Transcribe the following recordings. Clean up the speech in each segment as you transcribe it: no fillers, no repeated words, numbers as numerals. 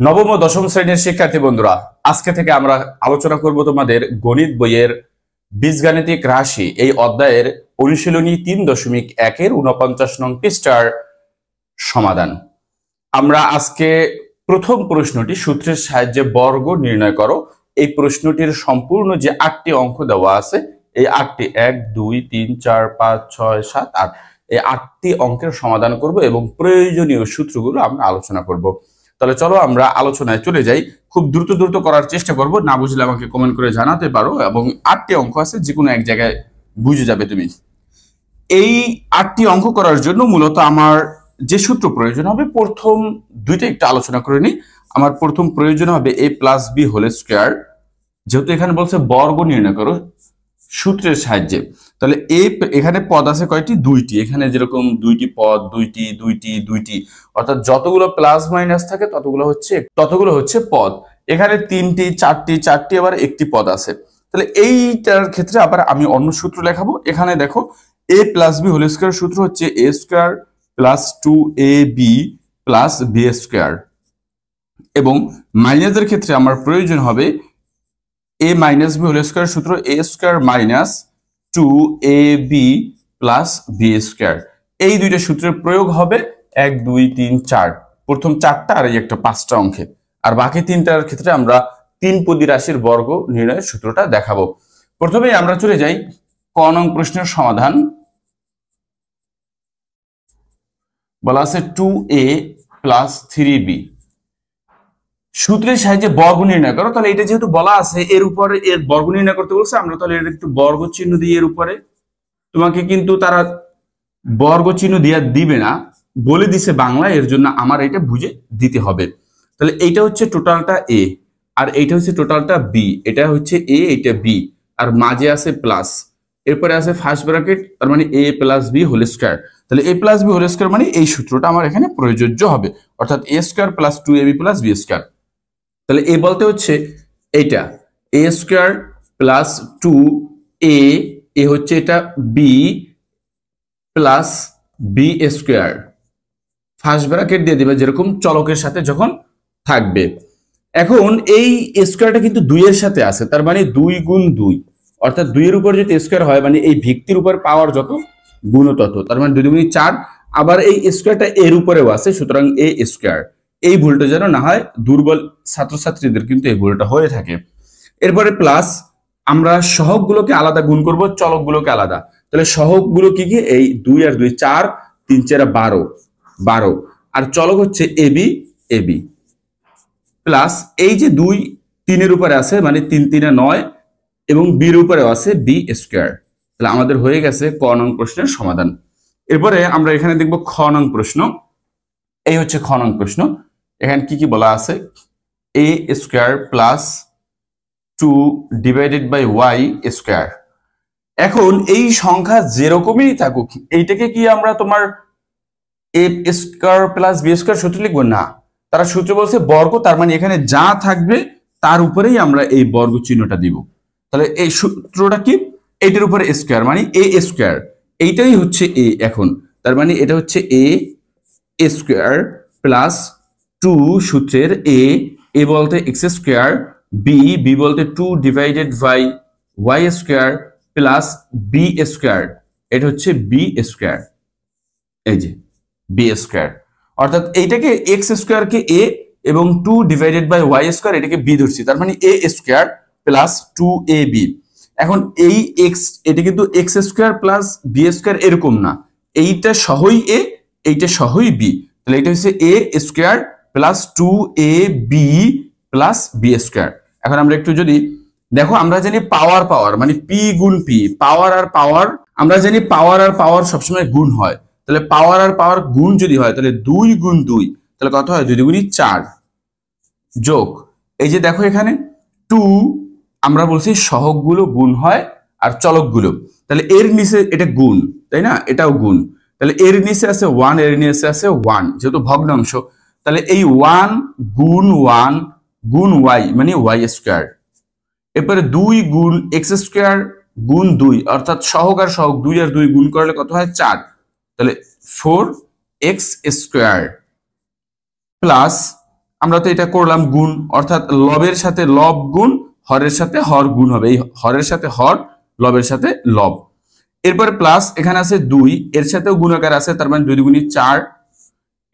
নবম ও দশম শ্রেণীর শিক্ষার্থী বন্ধুরা, আজকে থেকে আমরা আলোচনা করব তোমাদের গণিত বইয়ের বীজগাণিতিক রাশি এই অধ্যায়ের অনুশীলনী 3.1-এর 49 নং পৃষ্ঠার সমাধান। আমরা আজকে প্রথম প্রশ্নটি সূত্রের সাহায্যে বর্গ নির্ণয় করো, এই প্রশ্নটির সম্পূর্ণ যে 8টি অঙ্ক দেওয়া আছে, এই 8টি 1 2 3 4 5 6 7 8 এই 8টি অঙ্কের সমাধান করব এবং প্রয়োজনীয় সূত্রগুলো আমরা আলোচনা করব। তাহলে চলো আমরা আলোচনায় চলে যাই। খুব দ্রুত করার চেষ্টা করব, না বুঝলে আমাকে কমেন্ট করে জানাতে পারো এবং 8টি অঙ্ক আছে, যে কোনো এক জায়গায় বুঝে যাবে তুমি। এই 8টি অঙ্ক করার জন্য মূলত আমার যে সূত্র প্রয়োজন হবে, প্রথম দুইটা একটু আলোচনা করে নিই। আমার প্রথম প্রয়োজন হবে a plus b whole square, যেহেতু এখানে বলছে বর্গ নির্ণয় করো সূত্রের সাহায্যে। তাহলে এখানে পদ আছে কয়টি? দুইটি। এখানে যেরকম দুইটি পদ, দুইটি, অর্থাৎ যতগুলো প্লাস মাইনাস থাকে ততগুলো হচ্ছে পদ। এখানে তিনটি, চারটি আবার একটি পদ আছে। তাহলে এইটার ক্ষেত্রে আবার আমি অন্য সূত্র লেখাবো। এখানে দেখো a plus b whole square সূত্র হচ্ছে a square plus 2ab plus b square, এবং মাইনাসের ক্ষেত্রে আমার প্রয়োজন হবে a minus b whole square সূত্র a square minus 2ab plus b square. এই দুইটা সূত্রের প্রয়োগ হবে 1 2 3 4, প্রথম 4টা আর এই একটা 5টা অঙ্কে। আর বাকি 3টার ক্ষেত্রে আমরা 3পদী রাশির বর্গ নির্ণয়ের সূত্রটা দেখাবো। প্রথমে আমরা চলে যাই ক নং প্রশ্নের সমাধান। বলা আছে 2a প্লাস 3b সূত্রের সাহায্যে বর্গ নির্ণয় করো। তাহলে এটা যেহেতু বলা আছে এর উপরে এর বর্গ নির্ণয় করতে বলছে, আমরা তাহলে এর একটু বর্গ চিহ্ন দিই এর উপরে। তোমাকে কিন্তু তারা বর্গ চিহ্ন দিয়ে দিবে না, বলে দিছে বাংলা, এর জন্য আমার এটা বুঝে দিতে হবে। তাহলে এইটা হচ্ছে টোটালটা a, আর এইটা হচ্ছে টোটালটা b। এটা হচ্ছে a, এটা b, আর মাঝে আছে প্লাস, এরপরে আছে ফার্স্ট ব্র্যাকেট, তার মানে a plus b whole square. তাহলে a plus b whole square মানে এই সূত্রটা আমার এখানে প্রযোজ্য হবে, অর্থাৎ a square plus 2ab plus b square. তাহলে এ বলতে হচ্ছে এইটা a স্কোয়ার প্লাস 2a, এ হচ্ছে এটা b plus b square, first bracket দিয়ে দিবে যেরকম চলকের সাথে যখন থাকবে। এখন এই স্কোয়ারটা কিন্তু 2 এর সাথে আছে, তার মানে 2 গুণ 2, অর্থাৎ 2 এর উপর যদি স্কোয়ার হয় মানে এই ভিত্তির উপর পাওয়ার যত গুণ তত, তার মানে 2 গুণ 4। আবার এই স্কোয়ারটা এর উপরেও আছে, সুতরাং এ স্কোয়ার। এই ভুলটা যেন না হয়, দুর্বল ছাত্রছাত্রীদের কিন্তু এই ভুলটা হয়ে থাকে। এরপরে প্লাস, আমরা সহগগুলোকে আলাদা গুণ করব, চলকগুলোকে আলাদা। তাহলে সহগগুলো কি কি? এই 2 আর 2 4, 3 4 12, আর চলক হচ্ছে এবি প্লাস এই যে 2 3 এর উপরে আছে মানে 3 3 9, এবং বির উপরেও আছে বি স্কোয়ার। তাহলে আমাদের হয়ে গেছে ক নং প্রশ্নের সমাধান। এরপরে আমরা এখানে দেখব খ নং প্রশ্ন। এই হচ্ছে খ নং প্রশ্ন। এখানে কি বলা আছে? a square plus 2 divided by y square. এখন এই সংখ্যা যেরকমই থাকুক, এইটাকে কি আমরা তোমার a square plus b square সূত্র লিখবো না, তারা সূত্র বলছে বর্গ, তার মানে এখানে যা থাকবে তার উপরেই আমরা এই বর্গ চিহ্নটা দিব। তাহলে এই সূত্রটা কি? এইটার উপরে স্কোয়ার মানে a স্কোয়ার, এইটাই হচ্ছে a। এখন তার মানে এটা হচ্ছে a স্কোয়ার প্লাস 2 সূত্রের a বলতে এক্স স্কোয়ার, বি বলতে 2 divided by y square plus b square, এটা হচ্ছে বি স্কোয়ার। এই যে বি স্কোয়ার, অর্থাৎ এইটাকে এক্স স্কোয়ার কে a এবং 2 ডিভাইডেড বাই ওয়াই স্কোয়ার এটাকে b ধরছি, তার মানে a স্কোয়ার প্লাস 2ab। এখন এই এক্স, এটা কিন্তু x square plus b square এরকম না, এইটা সহই a, এইটা সহই b। তাহলে এটা হচ্ছে a square plus 2ab plus b square. এখন আমরা একটু যদি দেখো, আমরা জানি পাওয়ার মানে p গুণ p, পাওয়ার আর পাওয়ার, আমরা জানি পাওয়ার আর পাওয়ার সবসময় গুণ হয়। তাহলে পাওয়ার আর পাওয়ার গুণ যদি হয় তাহলে 2 গুণ 2, তাহলে কত হয়? 2 দুগুণী 4 যোগ এই যে দেখো এখানে 2, আমরা বলছি সহগগুলো গুণ হয় আর চলকগুলো, তাহলে এর নিচে এটা গুণ, তাই না? এটাও গুণ, তাহলে এর নিচে আছে 1, এর নিচে আছে 1, যেহেতু ভগ্নাংশ। তাহলে এই 1 গুণ y মানে ওয়াই স্কোয়ার। এরপরে 2 গুণ এক্স স্কোয়ার গুণ 2, অর্থাৎ সহগ আর সহগ 2 আর 2 গুণ করলে কত হয়? 4। তাহলে 4x স্কোয়ার প্লাস আমরা তো এটা করলাম গুণ, অর্থাৎ লবের সাথে লব গুণ হরের সাথে হর গুণ হবে, এই হরের সাথে হর, লবের সাথে লব। এরপরে প্লাস এখানে আছে 2, এর সাথেও গুণাকার আছে, তার মানে 2 দুগুণী 4,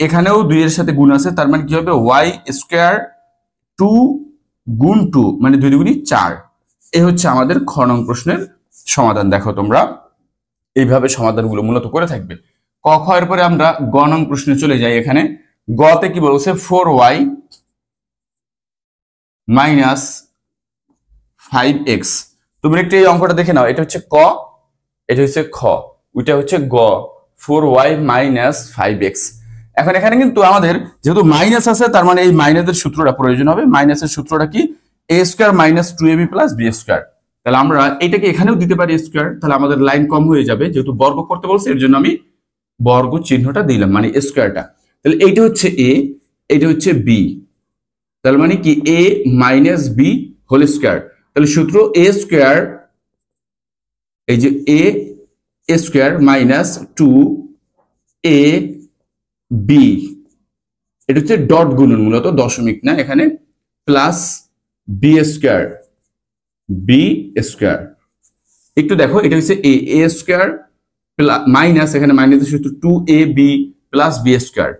এখানেও 2 এর সাথে গুণ আছে, তার মানে কি হবে ওয়াই স্কোয়ার 2 গুণ 2 মানে 2 দুগুণী 4। এই হচ্ছে আমাদের খ নং প্রশ্নের সমাধান। দেখো তোমরা এইভাবে সমাধানগুলো মূলত করে থাকবে। ক খ এর পরে আমরা গ নং প্রশ্নে চলে যাই। এখানে গতে কি বলছে 4y মাইনাস 5x। তোমরা একটু এই অঙ্কটা দেখে নাও, এটা হচ্ছে ক, এটা হচ্ছে খ, ওইটা হচ্ছে গ, 4y মাইনাস 5x। এখন এখানে কিন্তু আমাদের যেহেতু মাইনাস আছে, তার মানে এই মাইনাসের সূত্রটা প্রয়োজন হবে। মাইনাসের সূত্রটা কি, a square minus 2ab plus b square. তাহলে আমরা এটাকে এখানেও দিতে পারি স্কয়ার, তাহলে আমাদের লাইন কম হয়ে যাবে, যেহেতু বর্গ করতে বলছে এর জন্য আমি বর্গ চিহ্নটা দিলাম, মানে স্কয়ারটা। তাহলে এইটা হচ্ছে a, এটা হচ্ছে b, তাহলে মানে কি a minus b whole square. তাহলে সূত্র a স্কয়ার, এই যে a square minus 2a b, এটা হচ্ছে ডট গুণন, মূলত দশমিক না এখানে, plus B square, B square. একটু দেখো, এটা হচ্ছে এ স্কয়ার মাইনাস, এখানে মাইনাসের সূত্র 2ab প্লাস বি স্কয়ার।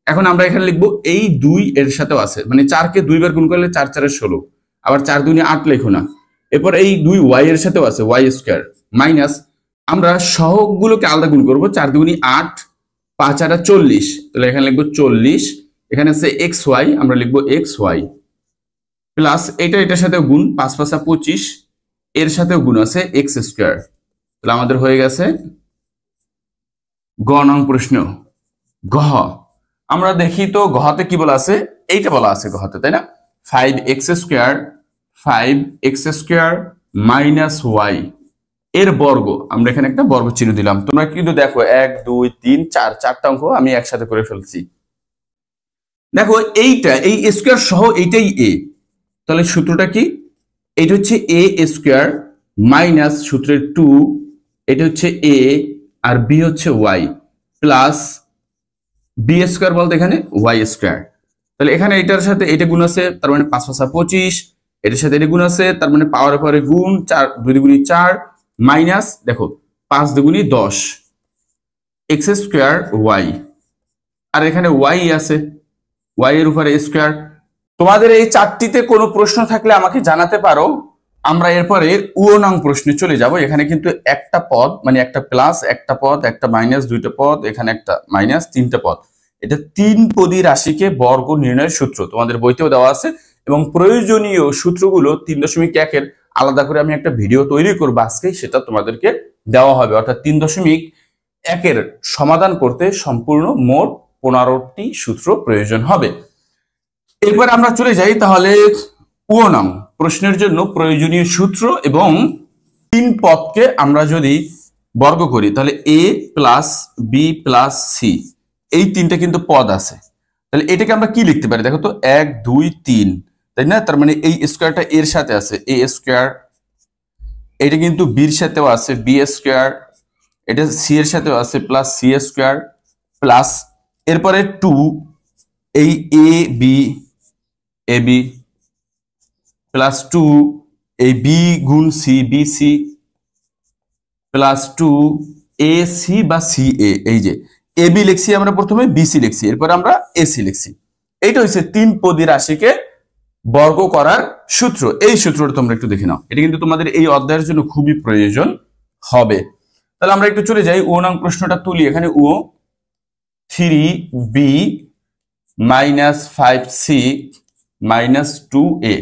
এখন আমরা এখানে লিখবো এই 2 এর সাথেও আছে, মানে 4 কে 2 বার গুণ করলে 4 4 16, আবার 4 2 8 লেখো না। এরপর এই 2 y এর সাথেও আছে, y স্কয়ার মাইনাস, আমরা সহগগুলোকে আলাদা গুণ করবো, 4 2 8, 5 আর 40, তাহলে এখানে লিখবো 40, এখানে আছে এক্স ওয়াই, আমরা লিখবো এক্স ওয়াই প্লাস এটার সাথেও গুণ, 5 5 25, এর সাথেও গুণ আছে এক্স স্কয়ার। তাহলে আমাদের হয়ে গেছে গ নং প্রশ্ন। গহ আমরা দেখি তো গহতে কি বলা আছে, এইটা বলা আছে গহতে, তাই না, 5x স্কয়ার মাইনাস ওয়াই এর বর্গ। আমরা এখানে একটা বর্গ চিহ্ন দিলাম। তোমরা কিন্তু দেখো 1 2 3 4 চারটা অঙ্ক আমি একসাথে করে ফেলছি। দেখো এইটা, এই স্কয়ার সহ এইটাই a, তাহলে সূত্রটা কি, এটা হচ্ছে a স্কয়ার মাইনাস সূত্রের 2, এটা হচ্ছে a আর b হচ্ছে y প্লাস b স্কয়ার বলতে এখানে y স্কয়ার। তাহলে এখানে এটার সাথে এটা গুণ আছে, তার মানে 5 5 25, এটার সাথে এটা গুণ আছে, তার মানে পাওয়ারের পরে গুণ, 4 2 দুগুণী 4 মাইনাস, দেখো 5 দুগুণী 10 x স্কয়ার y, আর এখানে y আছে, y এর উপরে স্কয়ার। তোমাদের এই চারটিতে কোনো প্রশ্ন থাকলে আমাকে জানাতে পারো। আমরা এরপরে উ নং প্রশ্নে চলে যাব। এখানে কিন্তু একটা পদ, মানে একটা প্লাস একটা পদ, একটা মাইনাস দুইটা পদ, এখানে একটা মাইনাস তিনটা পদ, এটা 3 পদী রাশিকে বর্গ নির্ণয়ের সূত্র তোমাদের বইতেও দেওয়া আছে, এবং প্রয়োজনীয় সূত্রগুলো 3.1 এর আলাদা করে আমি একটা ভিডিও তৈরি করবো আজকে, সেটা তোমাদেরকে দেওয়া হবে। অর্থাৎ 3.1 এর সমাধান করতে সম্পূর্ণ মোট 15টি সূত্র প্রয়োজন হবে। এরপর আমরা চলে যাই তাহলে উ নং প্রশ্নের জন্য প্রয়োজনীয় সূত্র এবং 3 পদকে আমরা যদি বর্গ করি, তাহলে a plus b plus c, এই 3টা কিন্তু পদ আছে। তাহলে এটাকে আমরা কি লিখতে পারি, দেখো তো 1 2 3, তাই না, তার মানে এই স্কয়ারটা এর সাথে আছে a স্কয়ার, এটা কিন্তু বির সাথেও আছে বি স্কয়ার, এটা সি এর সাথেও আছে প্লাস সি স্কয়ার, প্লাস এরপরে 2 এই এ বি প্লাস 2 এই বি গুণ c b c plus 2 a c বা সি এ, এই যে এ বি লিখছি আমরা প্রথমে, বি সি লিখছি, এরপর আমরা এ সি লিখছি। এইটা হচ্ছে 3 পদী রাশিকে বর্গ করার সূত্র। এই সূত্রটা তোমরা একটু দেখে নাও, এটা কিন্তু তোমাদের এই অধ্যায়ের জন্য খুবই প্রয়োজন হবে। তাহলে আমরা একটু চলে যাই ও নং প্রশ্নটা তুলি। এখানে ও 3b minus 5c minus 2a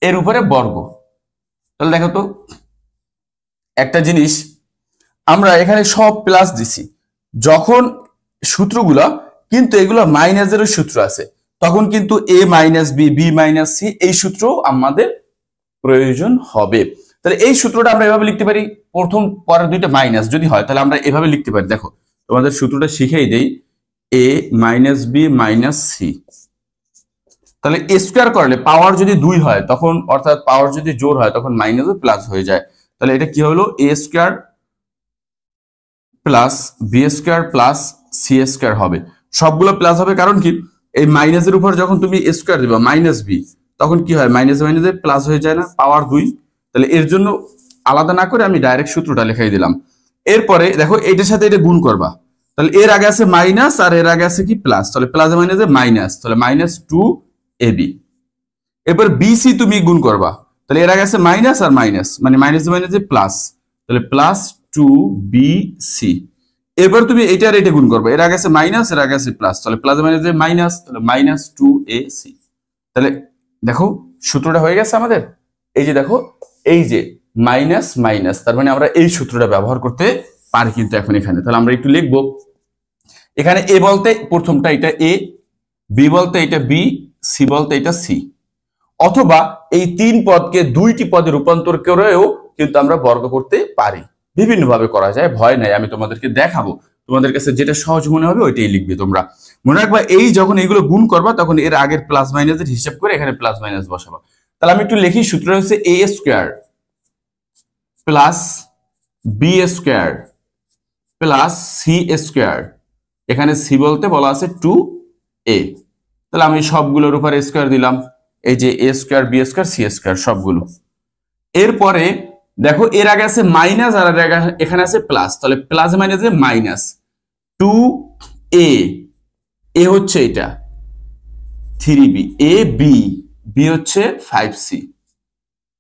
এর উপরে বর্গ। তাহলে দেখো তো একটা জিনিস, আমরা এখানে সব প্লাস দিছি, যখন সূত্রগুলো কিন্তু এগুলো মাইনাসেরও সূত্র আছে, তখন কিন্তু a minus b b minus c এই সূত্র আমাদের প্রয়োজন হবে। তাহলে এই সূত্রটা আমরা এভাবে লিখতে পারি, প্রথম পরের দুইটা মাইনাস যদি হয় তাহলে আমরা এভাবে লিখতে পারি। দেখো তোমাদের সূত্রটা শিখেই দেই, a minus b minus c, তাহলে স্কয়ার করলে পাওয়ার যদি 2 হয় তখন, অর্থাৎ পাওয়ার যদি জোর হয় তখন মাইনাস প্লাস হয়ে যায়। তাহলে এটা কি হলো, a square plus B square plus C square হবে, সবগুলো প্লাস হবে, কারণ কি এই মাইনাসের উপর যখন তুমি স্কোয়ার দিবা মাইনাস বি, তখন কি হয়, মাইনাস মাইনাসে প্লাস হয়ে যায় না, পাওয়ার 2। তাহলে এর জন্য আলাদা না করে আমি ডাইরেক্ট সূত্রটা লিখাই দিলাম। এরপরে দেখো এটার সাথে এটা গুণ করবা, তাহলে এর আগে আছে মাইনাস আর এর আগে আছে কি প্লাস, তাহলে প্লাস মাইনাসে মাইনাস, তাহলে মাইনাস 2ab। এরপর বিসি তুমি গুণ করবা, তাহলে এর আগে আছে মাইনাস আর মাইনাস, মানে মাইনাস মাইনাসে প্লাস, তাহলে প্লাস 2bc। এরপর তুমি এটা আর এটা গুণ করবে, এর আগে আছে মাইনাস এর আগে আছে প্লাস, তাহলে প্লাস মাইনাসে মাইনাস, তাহলে মাইনাস 2ac। তাহলে দেখো সূত্রটা হয়ে গেছে আমাদের। এই যে দেখো, এই যে মাইনাস মাইনাস, তার মানে আমরা এই সূত্রটা ব্যবহার করতে পারি কিন্তু এখন এখানে। তাহলে আমরা একটু লিখবো, এখানে এ বলতে প্রথমটা এটা এ, বি বলতে এটা বি, সি বলতে এটা সি। অথবা এই 3 পদকে 2টি পদে রূপান্তর করেও কিন্তু আমরা বর্গ করতে পারি, বিভিন্ন ভাবে করা যায়, ভয় নাই, আমি তোমাদেরকে দেখাবো। তোমাদের কাছে যেটা সহজ মনে হবে ওইটাই লিখবে তোমরা। মনে রাখবা, এই যখন এইগুলো গুণ করবা তখন এর আগের প্লাস মাইনাসের হিসাব করে এখানে প্লাস মাইনাস বসাবা। তাহলে আমি একটু লিখি, সূত্র হচ্ছে a square plus B square plus C square, এখানে সি বলতে বলা আছে 2a। তাহলে আমি সবগুলোর উপর স্কয়ার দিলাম, এই যে a square B square C square সবগুলো। এরপরে দেখো এর আগে আছে মাইনাস আর এখানে আছে প্লাস, তাহলে প্লাস মাইনাসে মাইনাস 2a, এ হচ্ছে এটা 3b, a b, b হচ্ছে 5c।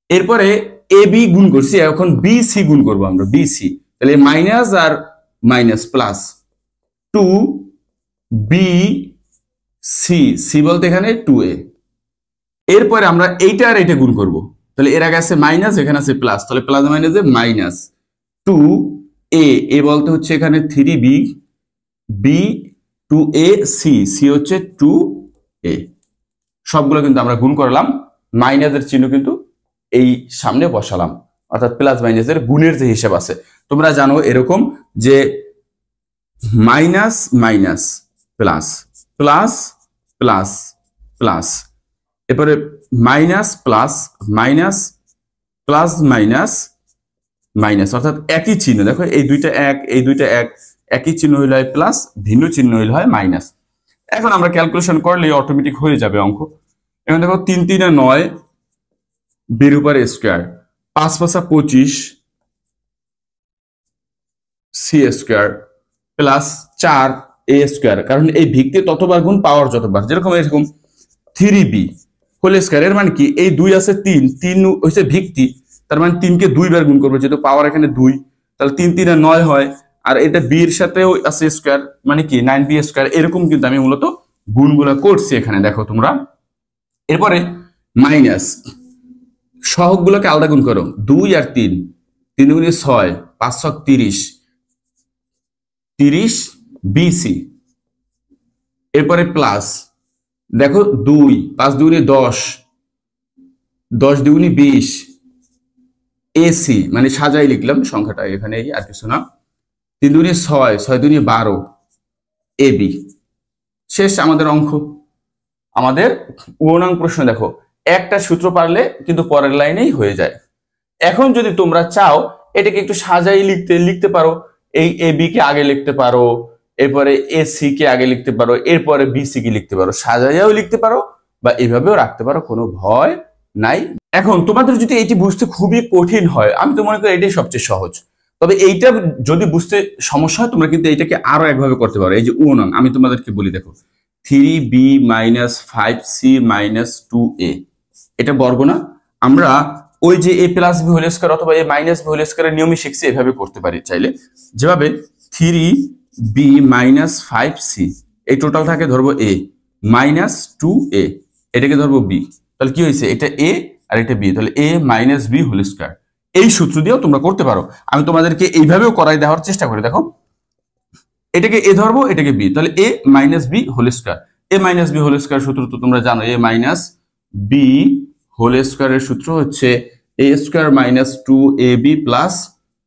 এরপরে a b গুণ করছি, এখন b c গুণ করবো আমরা, b c, তাহলে মাইনাস আর minus plus 2b c, c বলতে এখানে 2a। এরপরে আমরা এইটা আর এটা গুণ করব, তাহলে এর আগে আছে মাইনাস এখানে আছে প্লাস, তাহলে প্লাস মাইনাসে মাইনাস 2a, এ বলতে হচ্ছে এখানে 3b, b 2a, c, c হচ্ছে 2a। সবগুলো কিন্তু আমরা গুণ করলাম, মাইনাসের চিহ্ন কিন্তু এই সামনে বসালাম, অর্থাৎ প্লাস মাইনাসের গুণের যে হিসাব আছে তোমরা জানো এরকম যে minus minus plus, plus plus plus, এরপরে minus plus minus plus minus minus, অর্থাৎ একই চিহ্ন। দেখো এই দুইটা এক, এই দুইটা এক, একই চিহ্ন হইলে হয় প্লাস, ভিন্ন চিহ্ন হইলে হয় মাইনাস। এখন আমরা ক্যালকুলেশন করলে অটোমেটিক হয়ে যাবে অঙ্ক। এখন দেখো 3 3 9 বির উপর স্কয়ার, 5 5 25 সি স্কয়ার প্লাস 4 এ স্কয়ার, কারণ এই ভিত্তি ততবার গুণ পাওয়ার যতবার, যেরকম এরকম 3b হোল স্কয়ার, এর মানে কি এই 2 আছে 3, 3 হইছে ভিত্তি, তার মানে 3 কে 2 বার গুণ করবে, যেহেতু পাওয়ার এখানে 2, তাহলে 3 3 9 হয়। আর এটা b এর সাথেও আছে স্কয়ার, মানে কি 9b স্কয়ার। এরকম কিন্তু আমি মূলত গুণগুলো করছি এখানে, দেখো তোমরা। এরপরে মাইনাস সহগগুলোকে আলাদা গুণ করো, 2 আর 3, 3 গুণে 6, 5 6 30, 30 bc। এরপরে প্লাস দেখো 2, 5 দুগুণে 10, 10 দুগুণে 20 ac, মানে সাজাই লিখলাম সংখ্যাটা এখানে, আর কিছু না। 3 দুগুণে 6, 6 দুগুণে 12 ab। শেষ আমাদের অঙ্ক। আমাদের 1 নং প্রশ্ন দেখো, একটা সূত্র পারলে কিন্তু পরের লাইনেই হয়ে যায়। এখন যদি তোমরা চাও এটাকে একটু সাজাই লিখতে পারো, এই এ বি কে আগে লিখতে পারো, এরপরে এ সি কে আগে লিখতে পারো, এরপরে বি সি কে লিখতে পারো, সাজাইয়াও লিখতে পারো বা এভাবেও রাখতে পারো, কোনো ভয় নাই। এখন তোমাদের যদি এটি বুঝতে খুবই কঠিন হয়, আমি তো মনে করি এটাই সবচেয়ে সহজ। তবে এইটা যদি বুঝতে সমস্যা হয় তোমরা কিন্তু এইটাকে আরো একভাবে করতে পারো। এই যে ও নং আমি তোমাদেরকে বলি, দেখো 3b minus 5c minus 2a, এটা বর্গ না? আমরা ওই যে a plus b whole square অথবা a মাইনাস বি হোল স্কয়ারের নিয়মই শিখছি, এভাবে করতে পারি চাইলে। যেভাবে 3b মাইনাস 5c, এই টোটালটাকে ধরবো a, মাইনাস 2a, এটাকে ধরবো b, তাহলে কি হয়েছে, এটা a আর এটা b, তাহলে a minus b whole square. এই সূত্র দিয়েও তোমরা করতে পারো, আমি তোমাদেরকে এইভাবেও করাই দেওয়ার চেষ্টা করি। দেখো এটাকে a ধরবো, এটাকে b, তাহলে a minus b whole square. a minus b whole square সূত্র তো তোমরা জানো, a মাইনাস b হোল স্কয়ারের সূত্র হচ্ছে a square minus 2ab plus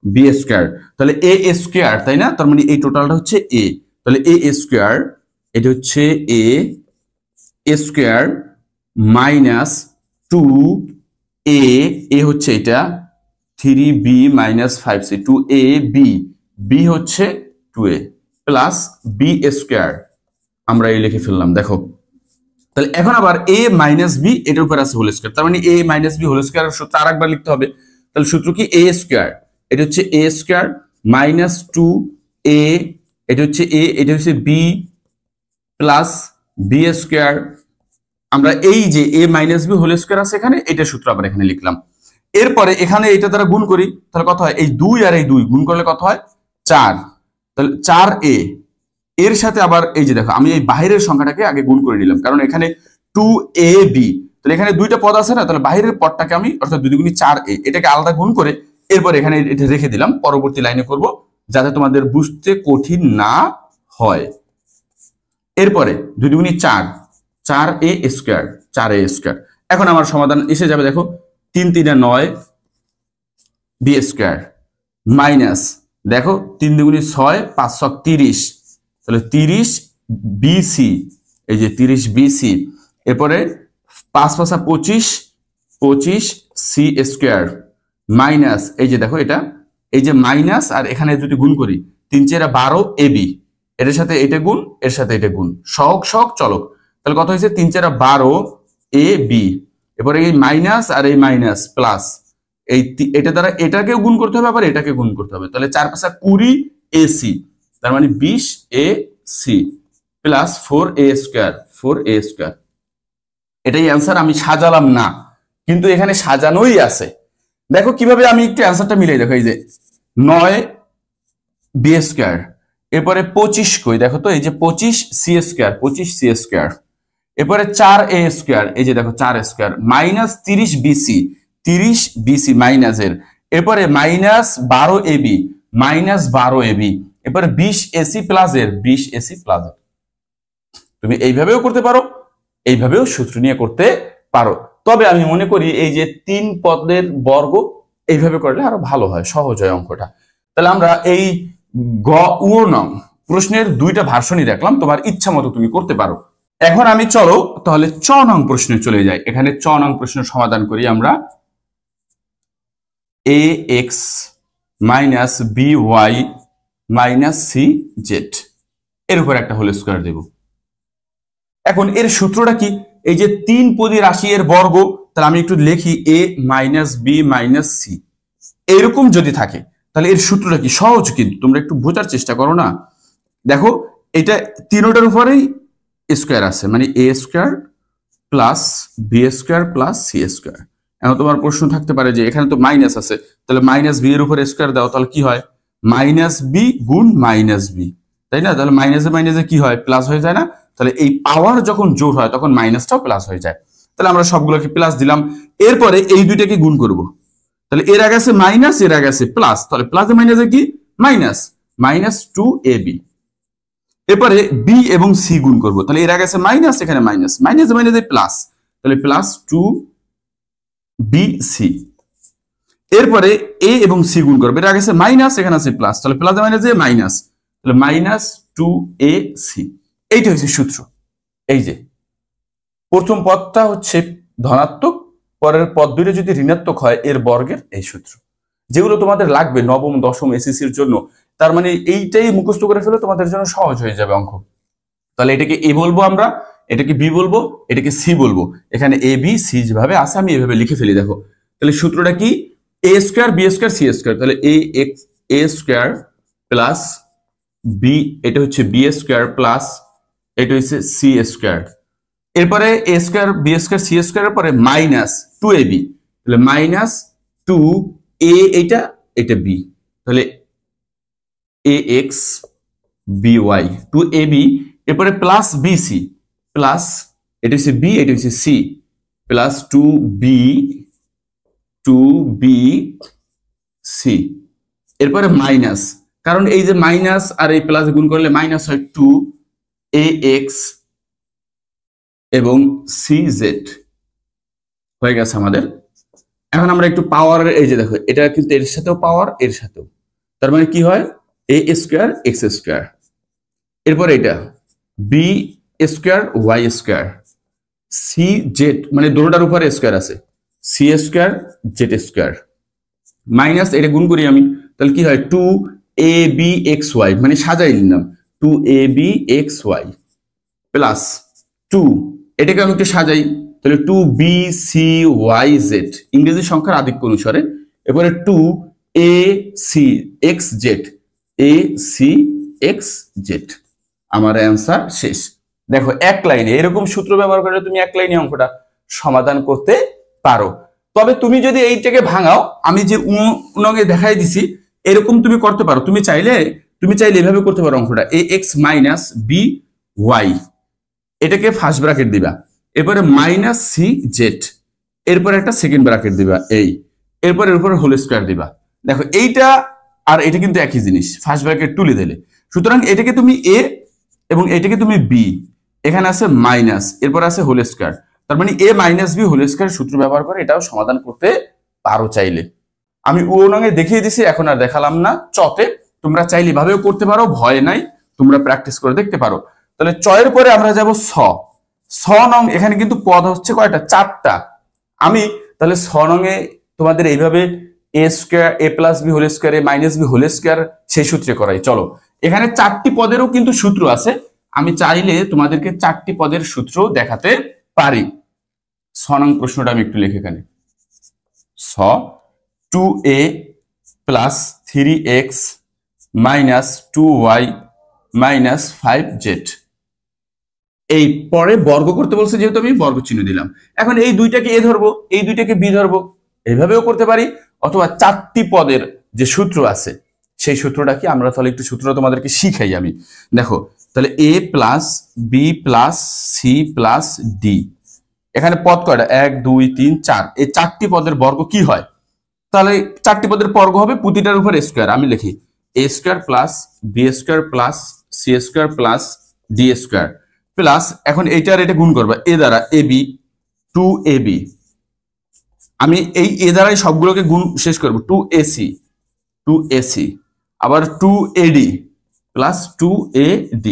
b square, তাহলে a স্কয়ার, তাই না? তার মানে এই টোটালটা হচ্ছে a, তাহলে a স্কয়ার, এটা হচ্ছে a square minus 2a, a হচ্ছে এটা 3b minus 5c, 2ab, b হচ্ছে 2a প্লাস b স্কয়ার, আমরা এই লিখে ফেললাম। দেখো তাহলে এখন আবার a মাইনাস বি এটার উপর আছে হোল স্কয়ার, তার মানে a minus b whole square সূত্র আরেকবার লিখতে হবে। তাহলে সূত্র কি a স্কয়ার, এটা হচ্ছে a স্কয়ার মাইনাস 2a, এটা হচ্ছে a, এটা হচ্ছে b প্লাস b স্কয়ার। আমরা এই যে a minus b whole square আছে এখানে, এটা সূত্র আবার এখানে লিখলাম। এরপরে এখানে এটা দ্বারা গুণ করি, তাহলে কত হয়, এই 2 আর এই 2 গুণ করলে কত হয় 4, তাহলে 4a এর সাথে আবার এই যে দেখো আমি এই বাহিরের সংখ্যাটাকে আগে গুণ করে নিলাম, কারণ এখানে 2ab, তাহলে এখানে দুইটা পদ আছে না, তাহলে বাহিরের পদটাকে আমি অর্থাৎ 2 দুগুণী 4a এটাকে আলাদা গুণ করে এরপর এখানে এটা রেখে দিলাম, পরবর্তী লাইনে করব যাতে তোমাদের বুঝতে কঠিন না হয়। এরপরে 2 দুগুণী 4, 4a স্কয়ার, 4a স্কয়ার। এখন আমার সমাধান এসে যাবে, দেখো 3 3 9 b স্কয়ার মাইনাস, দেখো 3 দুগুণী 6, 5 6 30, তাহলে 30 বিসি, এই যে 30 বিসি। এরপরে 5 5 25, 25 সি স্কয়ার মাইনাস, এই যে দেখো এটা এই যে মাইনাস, আর এখানে যদি গুণ করি 3 4 12 এবি, এর সাথে এটা গুণ, এর সাথে এটা গুণ, সহগ সহগ চলক, তাহলে কত হয়েছে 3 4 12 এ বি। এরপরে এই মাইনাস আর এই মাইনাস প্লাস, এই এটা দ্বারা এটাকেও গুণ করতে হবে, আবার এটাকে গুণ করতে হবে, তাহলে 4 5 20 এসি, তার মানে 20 a c plus 4a square, 4a square. এটাই অ্যান্সার, আমি সাজালাম না, কিন্তু এখানে সাজানোই আছে। দেখো কিভাবে আমি একটু অ্যান্সারটা মিলাই, দেখো এই যে 9 বি স্কয়ার, এরপরে 25 কই, দেখো তো এই যে 25 সি স্কয়ার, 25 সি স্কয়ার। এরপরে 4a স্কয়ার, এই যে দেখো 4 স্কয়ার মাইনাস 30 বিসি, 30 বিসি মাইনাসের, এরপরে মাইনাস 12 এবি, মাইনাস 12 এবি, এরপরে 20 এসি প্লাসের, 20 এসি প্লাসের। তুমি এইভাবেও করতে পারো, এইভাবেও সূত্র নিয়ে করতে পারো, তবে আমি মনে করি এই যে 3 পদের বর্গ এইভাবে করলে আরো ভালো হয়, সহজ হয় অঙ্কটা। তাহলে আমরা এই গ উ নং প্রশ্নের 2টা ভার্সনই দেখলাম, তোমার ইচ্ছা মতো তুমি করতে পারো। এখন আমি চলো তাহলে চ নং প্রশ্নে চলে যাই। এখানে চ নং প্রশ্নের সমাধান করি আমরা। A X minus B Y minus C Z এর উপর একটা হোল স্কয়ার দেব। এখন এর সূত্রটা কি, এই যে 3 পদী রাশি এর বর্গ, তাহলে আমি একটু লিখি এ মাইনাস বি মাইনাস সি, এরকম যদি থাকে তাহলে এর সূত্রটা কি, সহজ কিন্তু তোমরা একটু বোঝার চেষ্টা করো না। দেখো এটা তিনটার উপরেই স্কয়ার আছে, মানে A square plus B square plus C square. এখন তোমার প্রশ্ন থাকতে পারে যে এখানে তো মাইনাস আছে, তাহলে মাইনাস বি এর উপরে স্কয়ার দাও, তাহলে কি হয় মাইনাস বি গুণ মাইনাস বি, তাই না? তাহলে মাইনাসে মাইনাসে কি হয় প্লাস হয়ে যায় না? তাহলে এই পাওয়ার যখন জোড় হয় তখন মাইনাসটাও প্লাস হয়ে যায়। তাহলে আমরা সবগুলোকে প্লাস দিলাম, এরপরে এই দুইটাকে গুণ করব। তাহলে এর আগে আছে মাইনাস, এর আগে আছে প্লাস, তাহলে প্লাসে মাইনাসে কি মাইনাস, মাইনাস 2ab। এরপরে বি এবং সি গুণ করব, তাহলে এর আগে আছে মাইনাস, এখানে মাইনাস, মাইনাসে মাইনাসে প্লাস, তাহলে প্লাস 2bc। এরপরে এ এবং সি গুণ করবে, এর আগে আছে মাইনাস, এখানে আছে প্লাস, তাহলে প্লাসে মাইনাসে মাইনাস, তাহলে মাইনাস 2ac। এইটা হচ্ছে সূত্র। এই যে প্রথম পদটা হচ্ছে ধনাত্মক, পরের পদ দুইটা যদি ঋণাত্মক হয় এর বর্গের এই সূত্র, যেগুলো তোমাদের লাগবে নবম দশম এসএসসির জন্য। তার মানে এইটাই মুখস্থ করে ফেলে তোমাদের জন্য সহজ হয়ে যাবে অঙ্ক। তাহলে এটাকে এ বলবো আমরা, এটাকে বি বলবো, এটাকে সি বলবো। এখানে এ বি সি যেভাবে আছে আমি এভাবে লিখে ফেলি। দেখো তাহলে সূত্রটা কি, A square B square C square, তাহলে A X A square plus B, এটা হচ্ছে বি স্কয়ার প্লাস এটা হচ্ছে সি স্কয়ার। এরপরে এ স্কয়ার বি স্কয়ার সি স্কয়ারের পরে মাইনাস 2ab, তাহলে মাইনাস 2a, এটা এটা বি, তাহলে A x B Y 2ab। এরপরে প্লাস বিসি প্লাস এটা হচ্ছে বি, এটা হচ্ছে সি, প্লাস 2b সি। এরপরে মাইনাস, কারণ এই যে মাইনাস আর এই প্লাস গুণ করলে মাইনাস হয় 2ax এবং cz হয়ে গেছে আমাদের। এখন আমরা একটু পাওয়ারের, এই যে দেখো এটা কিন্তু এর সাথেও পাওয়ার, এর সাথেও, তার মানে কি হয় এ স্কয়ার এক্স স্কয়ার। এরপর এটা b square y square, c z মানে দুটোটার উপরে স্কয়ার আছে, c square z square minus এটা গুণ করি আমি, তাহলে কি হয় 2abxy, মানে সাজাই নিলাম 2abxy প্লাস 2 এটাকে আমি একটু সাজাই, তাহলে 2BCYZ ইংরেজি সংখ্যার আধিক্য অনুসারে, এরপরে 2ACXZ আমার অ্যান্সার শেষ। দেখো এক লাইনে এরকম সূত্র ব্যবহার করে তুমি এক লাইনে অঙ্কটা সমাধান করতে পারো। তবে তুমি যদি এইটাকে ভাঙাও, আমি যে উনকে দেখাই দিছি এরকম তুমি করতে পারো। তুমি চাইলে এভাবে করতে পারো অঙ্কটা, AX - BY, এটাকে ফার্স্ট ব্র্যাকেট দিবা, এরপরে -CZ, এরপরে একটা সেকেন্ড ব্র্যাকেট দিবা এরপরে এর উপরে হোল স্কয়ার দিবা। দেখো এইটা আর এটা কিন্তু একই জিনিস, ফার্স্ট ব্র্যাকেট তুলে দিলে। সুতরাং এটাকে তুমি A এবং এটাকে তুমি B, এখানে আছে মাইনাস, এরপর আছে হোল স্কয়ার, তার মানে A - B হোল স্কয়ার সূত্র ব্যবহার করে এটাও সমাধান করতে পারো চাইলে। আমি উনঙে দেখিয়ে দিছি, এখন আর দেখালাম না। চতে তোমরা চাইলে এভাবেও করতে পারো, ভয় নাই, তোমরা প্র্যাকটিস করে দেখতে পারো। তাহলে চয়ের পরে আমরা যাব ছ নং। এখানে কিন্তু পদ হচ্ছে কয়টা? 4টা। আমি তাহলে ছ নঙে তোমাদের এইভাবে A square A + B whole square A - B whole square সেই সূত্রে করাই। চলো, এখানে 4টি পদেরও কিন্তু সূত্র আছে, আমি চাইলে তোমাদেরকে 4টি পদের সূত্র দেখাতে পারি। 6 নং প্রশ্নটা আমি একটু লিখে এখানে, 2A + 3X - 2Y - 5Z। এই পরে বর্গ করতে বলছে, যেহেতু আমি বর্গ চিহ্ন দিলাম। এখন এই দুইটাকে A ধরবো, এই দুইটাকে B ধরবো, এইভাবেও করতে পারি। অথবা 4টি পদের যে সূত্র আছে সেই সূত্রটা কি, আমরা তাহলে একটু সূত্র তোমাদেরকে শিখাই আমি। দেখো, তাহলে A + B + C + D, এখানে পদ কয়টা? 1 2 3 4। এই 4টি পদের বর্গ কি হয়? তাহলে 4টি পদের বর্গ হবে প্রতিটার উপর স্কয়ার। আমি লিখি A square + B square + C square + D square plus, এখন এইটার এটা গুণ করবা A দ্বারা, AB 2AB। আমি এই A দ্বারাই সবগুলোকে গুণ শেষ করব, 2AC, আবার 2AD + 2AD।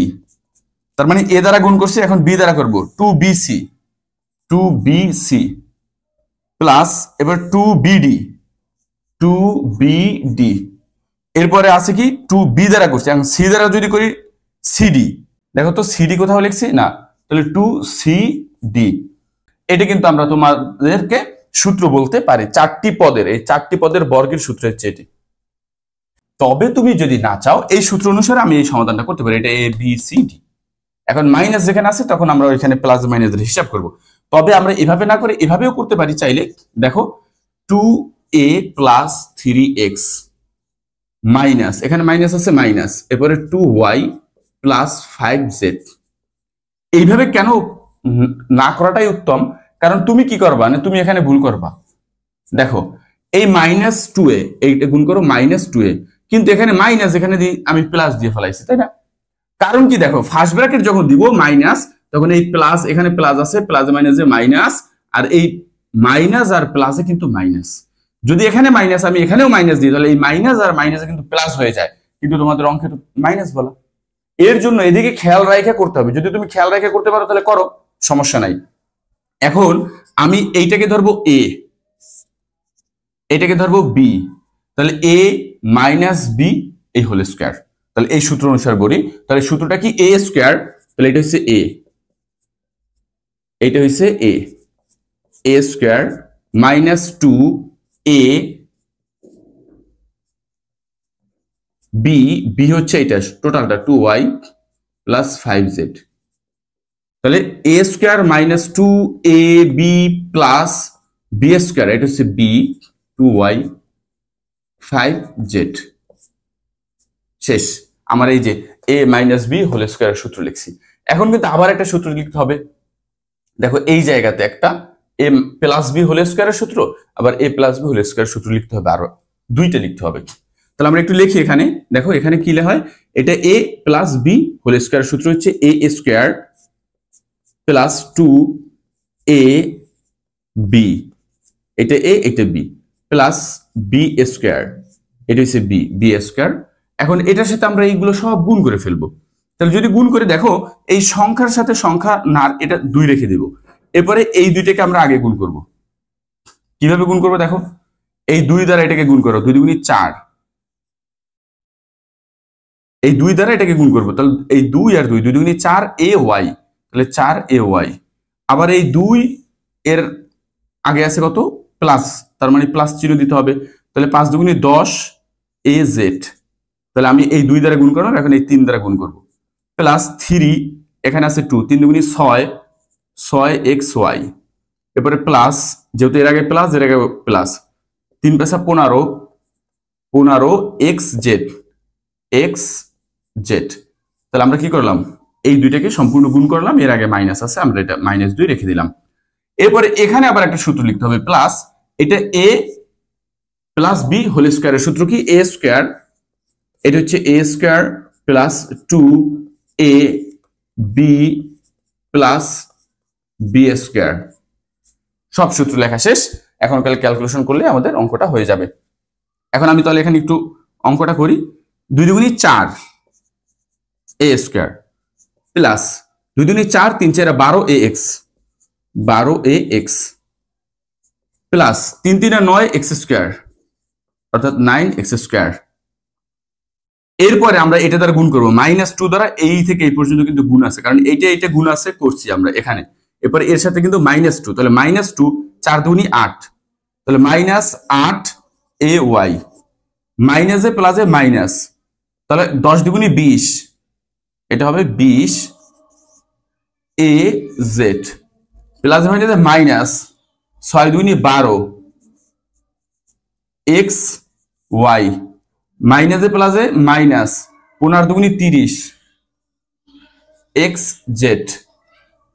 তার মানে A দ্বারা গুণ করছি, এখন B দ্বারা করব 2BC প্লাস, এবার 2BD। এরপরে আছে কি 2B দ্বারা করছি, এখন C দ্বারা যদি করি CD। দেখো তো CD কোথাও লিখছি না, তাহলে 2CD। এটা কিন্তু আমরা তোমাদেরকে সূত্র বলতে পারি 4টি পদের, এই 4টি পদের বর্গের সূত্র হচ্ছে এটি। তবে তুমি যদি না চাও এই সূত্র অনুসারে আমি এই সমাধানটা করতে পারি, এটা ABCD। এখন মাইনাস যেখানে আছে তখন আমরা ওইখানে প্লাস মাইনাসের হিসাব করব। তবে আমরা এভাবে না করে এভাবেও করতে পারি চাইলে। দেখো 2A + 3X মাইনাস, এখানে মাইনাস আছে মাইনাস, এরপরে 2Y + 5Z। এইভাবে কেন না করাটাই উত্তম, কারণ তুমি কি করবা না, তুমি এখানে ভুল করবা। দেখো এই -2A, এইটা গুণ করো -2A, কিন্তু এখানে মাইনাস, এখানে আমি প্লাস দিয়ে ফেলাইছি, তাই না? কারণ কি, দেখো ফার্স্ট ব্র্যাকেট যখন দিব মাইনাস, তখন এই প্লাস, এখানে প্লাস আছে, প্লাস মাইনাসে মাইনাস, আর এই মাইনাস আর প্লাসে কিন্তু মাইনাস। যদি এখানে মাইনাস আমি এখানেও মাইনাস দিই, তাহলে এই মাইনাস আর মাইনাসে কিন্তু প্লাস হয়ে যায়, কিন্তু তোমাদের অঙ্কে তো মাইনাস বলা। এর জন্য এদিকে খেয়াল রাখা করতে হবে। যদি তুমি খেয়াল রাখা করতে পারো তাহলে করো, সমস্যা নাই। এখন আমি এইটাকে ধরবো A, এটাকে ধরবো B, তাহলে A - B এই হোল স্কয়ার। তাহলে এই সূত্র অনুসারে বলি, তাহলে সূত্রটা কি? A স্কয়ার, তাহলে এটা হচ্ছে A, এটা হচ্ছে A স্কয়ার - 2A B হচ্ছে এটা টোটালটা 2Y + 5Z। তাহলে A square - 2AB + B square, এটা হচ্ছে B 2Y 5Z। শেষ। আমার এই যে A - B হোল স্কয়ার সূত্র লিখছি। এখন কিন্তু আবার একটা সূত্র লিখতে হবে। দেখো এই জায়গাতে একটা A + B হোল স্কয়ারের সূত্র, আবার A + B হোল স্কয়ার সূত্র লিখতে হবে, আরো দুইটা লিখতে হবে। তাহলে আমরা একটু লিখি এখানে। দেখো এখানে কি লেখা হয়, এটা A + B হোল স্কয়ার সূত্র হচ্ছে A স্কয়ার + 2AB, এটা A এটা B প্লাস B স্কয়ার, এটা হচ্ছে B স্কয়ার। এখন এটার সাথে আমরা এইগুলো সব গুণ করে ফেলবো। তাহলে যদি গুণ করে দেখো, এই সংখ্যার সাথে সংখ্যা না, এটা 2 রেখে দেব। এরপরে এই দুইটাকে আমরা আগে গুণ করব। কিভাবে গুণ করব? দেখো এই 2 দ্বারা এটাকে গুণ করো, 2 × 4, এই 2 দ্বারা এটাকে গুণ করবো, তাহলে এই 2 আর 2 × 4 AY, তাহলে 4AY। আবার এই 2 এর আগে আছে কত প্লাস, তার মানে প্লাস চিহ্ন দিতে হবে। তাহলে 5 দুগুণে 10 AZ, তাহলে আমি এই 2 দ্বারা গুণ করলাম, এখন এই 3 দ্বারা গুণ করব, প্লাস 3 এখানে আছে 2, 3 দুগুণে 6 6XY, এরপরে প্লাস, যেহেতু এর আগে প্লাস এর আগে প্লাস, 3 5 15 15XZ XZ। তাহলে আমরা কি করলাম, এই দুইটাকে সম্পূর্ণ গুণ করলাম, এর আগে মাইনাস আছে আমরা এটা -2 রেখে দিলাম। এরপরে এখানে আবার একটা সূত্র লিখতে হবে, প্লাস এটা a প্লাস b হোল স্কয়ারের সূত্র কি, a স্কয়ার, এটা হচ্ছে a square plus 2ab plus b square. সব সূত্র লেখা শেষ, এখন ক্যালকুলেশন করলে আমাদের অঙ্কটা হয়ে যাবে। এখন আমি তাহলে এখানে একটু অঙ্কটা করি। 2 দুগুণে 4 a স্কয়ার প্লাস 2 দুগুণে 4 3 4 12ax 12ax plus 3 3 9x square অর্থাৎ 9x স্কয়ার। এরপরে আমরা এটা দ্বারা গুণ করব, -2 দ্বারা এই থেকে এই পর্যন্ত কিন্তু গুণ আছে, কারণ এইটা গুণ আছে করছি আমরা এখানে। এরপরে এর সাথে কিন্তু -2, তাহলে -2 4 দুগুণে 8, তাহলে -8ay, মাইনাসে প্লাসে মাইনাস, তাহলে 10 দুগুণে 20, এটা হবে 20az প্লাস মাইনাসে মাইনাস 6 দুগুণে 12 xy, মাইনাসে প্লাসে মাইনাস 15 দুগুণে 30 xz।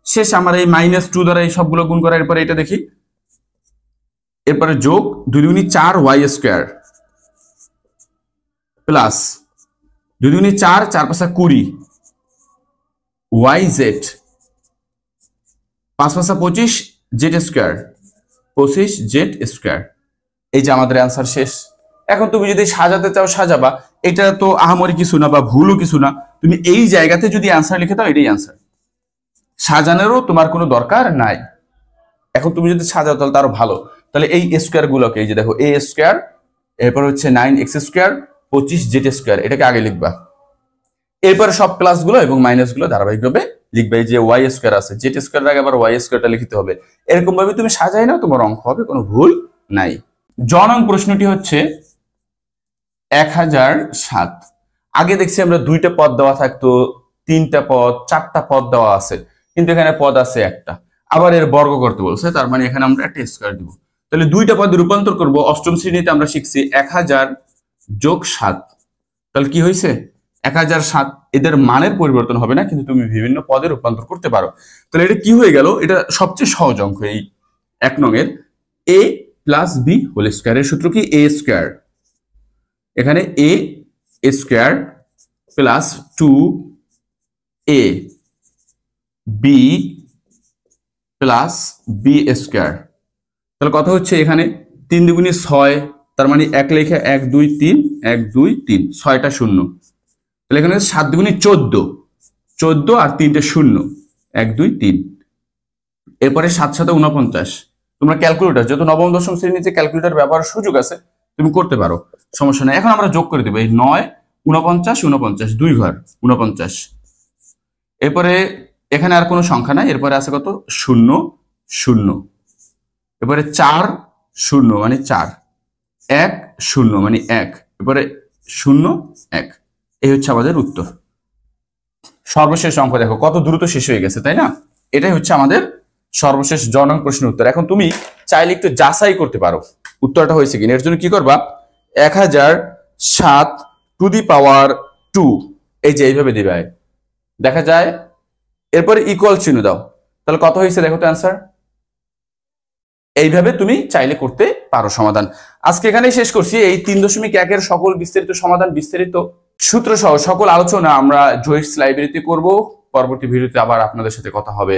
শেষ আমার এই -2 দ্বারা এই সবগুলো গুণ করার পরে এটা দেখি, এরপরে যোগ 2 দুগুণে 4y স্কয়ার প্লাস 2 দুগুণে 4 4 5 20 yz 5 5 25 z square 25z square. এই যে আমাদের অ্যান্সার শেষ। এখন তুমি যদি সাজাতে চাও সাজাবা, এটা তো আহামরি কিছু না বা ভুলও কিছু না, তুমি এই জায়গাতে যদি অ্যান্সার লিখে দাও এটাই অ্যান্সার, সাজানোরও তোমার কোনো দরকার নাই। এখন তুমি যদি সাজাও তাহলে তারও ভালো। তাহলে এই স্কয়ার গুলোকে, এই যে দেখো a স্কয়ার, এরপর হচ্ছে 9x স্কয়ার 25z স্কয়ার, এটাকে আগে লিখবা, এরপর সব প্লাস গুলো এবং মাইনাস গুলো ধারাবাহিকভাবে লিখবে। এই যে y স্কয়ার আছে, z স্কয়ার আগে আবার y স্কয়ারটা লিখতে হবে, এরকম ভাবে তুমি সাজাই নাও, তোমার অঙ্ক হবে, কোনো ভুল নাই। জ নং প্রশ্নটি হচ্ছে 1007। আগে দেখছি আমরা 2টা পদ দেওয়া থাকতো, 3টা পদ, 4টা পদ দেওয়া আছে, কিন্তু এখানে পদ আছে একটা, আবার এর বর্গ করতে বলছে, তার মানে এখানে আমরা একটা স্কয়ার দিব। তাহলে 2টা পদে রূপান্তর করব। অষ্টম শ্রেণীতে আমরা শিখছি 1000 যোগ 7, তাহলে কি হয়েছে 1007। এদের মানের পরিবর্তন হবে না, কিন্তু তুমি বিভিন্ন পদে রূপান্তর করতে পারো। তাহলে এটা কি হয়ে গেল, এটা সবচেয়ে সহজ অঙ্ক এই 1 নং এর। a প্লাস b হোল স্কয়ারের সূত্র কি, a স্কয়ার, এখানে a square plus 2ab plus b square. তাহলে কথা হচ্ছে এখানে 3 দুগুণে 6, তার মানে 1 লেখা 1 2 3 1 2 3, 6টা শূন্য, তাহলে এখানে 7 দুগুণে 14 14 আর 3টে শূন্য 1 2 3, এরপরে 7 7 49। তোমরা ক্যালকুলেটর, যেহেতু নবম দশম শ্রেণীতে ক্যালকুলেটর ব্যবহারের সুযোগ আছে, তুমি করতে পারো, সমস্যা নাই। এখন আমরা যোগ করে দেবো, এই 9 49 49 2 ঘর 49, এরপরে এখানে আর কোনো সংখ্যা নাই, এরপরে আছে কত 0 0, এরপরে 4 0 মানে 4, 1 0 মানে 1, এরপরে 0 1। এই হচ্ছে আমাদের উত্তর। সর্বশেষ অঙ্ক দেখো কত দ্রুত শেষ হয়ে গেছে, তাই না? এটাই হচ্ছে আমাদের সর্বশেষ জ নং প্রশ্নের উত্তর। এখন তুমি চাইলে একটু যাচাই করতে পারো উত্তরটা হয়েছে কিনা। এর জন্য কি করবা, 1007 টু দি পাওয়ার 2, এই যে এইভাবে দিবে, দেখা যায়, এরপরে ইকুয়াল চিহ্ন দাও, তাহলে কত হয়েছে দেখো তো অ্যান্সার। এইভাবে তুমি চাইলে করতে পারো সমাধান। আজকে এখানেই শেষ করছি। এই 3.1 এর সকল বিস্তারিত সমাধান, বিস্তারিত সূত্র সহ সকল আলোচনা আমরা জয়েন্টস লাইব্রেরিতে করব। পরবর্তী ভিডিওতে আবার আপনাদের সাথে কথা হবে।